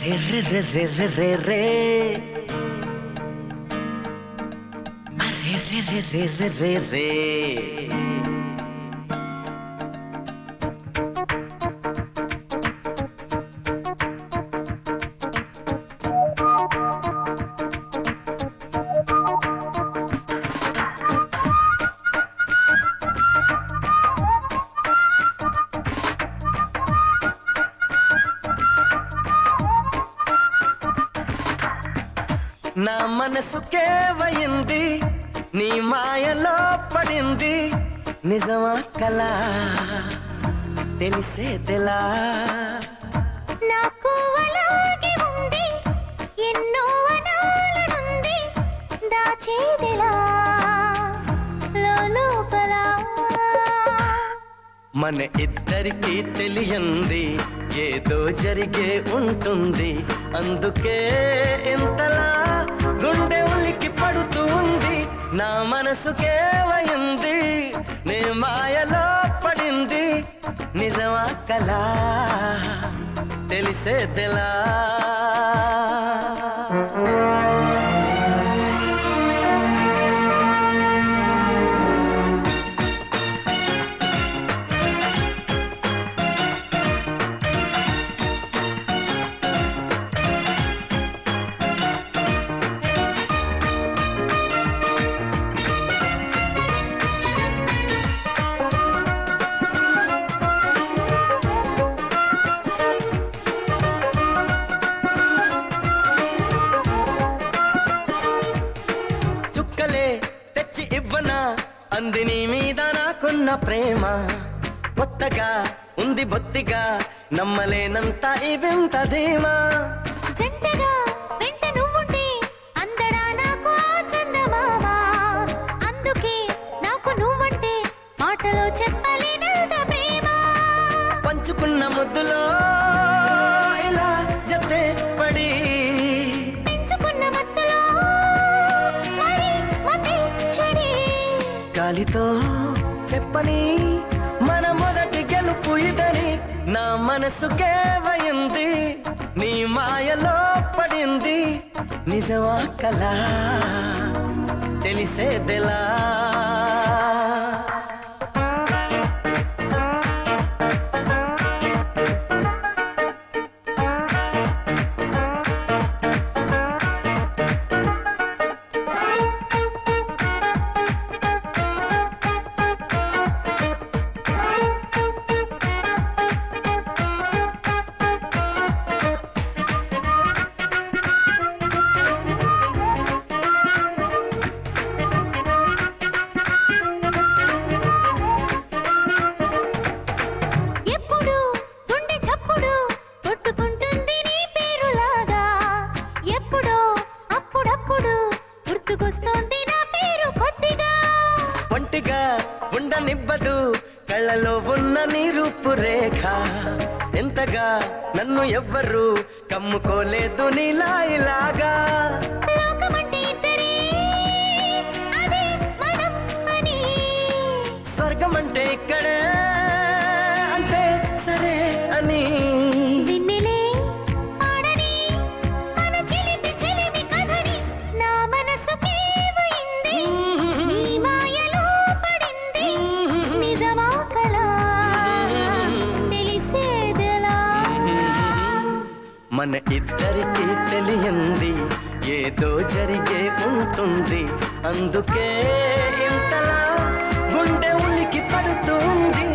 అరే రే రే రే రే రే రే అరే రే రే రే రే రే రే నా మనసుకే వయింది నీ మాయలో పడింది నిజమా కలా తెలిసేదెలా నాకు అలాగే ఉంది ఎన్నో అనాలనుంది దాచేదెలా లోపల మన ఇద్దరికి తెలియంది ఏదో జరిగే ఉంటుంది అందుకే ఇంతలా గుండె ఉలికి పడుతుంది నా మనసుకే వయింది నీ మాయలో పడింది నిజమా కలా తెలిసేదెలా తెచ్చి ఇవ్వనా అంది నీ మీద నాకున్న ప్రేమ కొత్తగా ఉంది బొత్తిగా నమ్మలేనంత ఇవెంత ధీమా జంటగా వెంట నువ్వుంటే అందడా నాకు ఆ చందమామ అందుకే నాకు నువ్వంటే మాటలో చెప్పలేనంత ప్రేమ పంచుకున్న ముద్దులో ఇలా జతే పడి గాలితో చెప్పని మన మొదటి గెలుపు ఇదని నా మనసుకే వయింది నీ మాయలో పడింది నిజమా కలా తెలిసేదెలా ఒంటిగా ఉండనివ్వదు కళ్ళలో ఉన్న నీ రూపురేఖ ఎంతగా నన్ను ఎవ్వరు కమ్ముకోలేదు నీలా ఇలాగా స్వర్గం అంటే ఇక్కడే అంటే సరే అని మన ఇద్దరికి తెలియంది ఏదో జరిగే ఉంటుంది అందుకే ఇంతలా గుండె ఉలికి పడుతుంది